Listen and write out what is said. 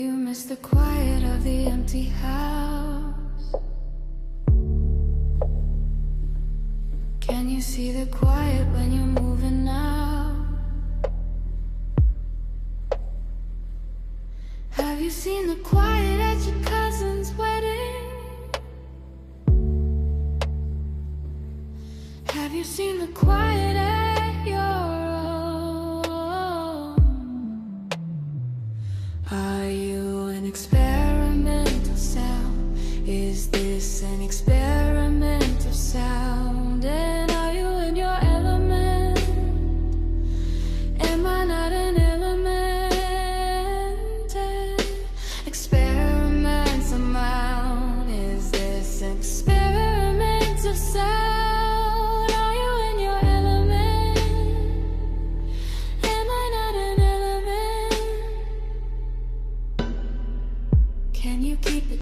You miss the quiet of the empty house. Can you see the quiet when you're moving out? Have you seen the quiet at your cousin's wedding? Have you seen the quiet at your own? Are you an experimental sound? Is this an experimental sound? And are you in your element? Am I not an element? And experiments amount. Is this an experimental sound? Can you keep it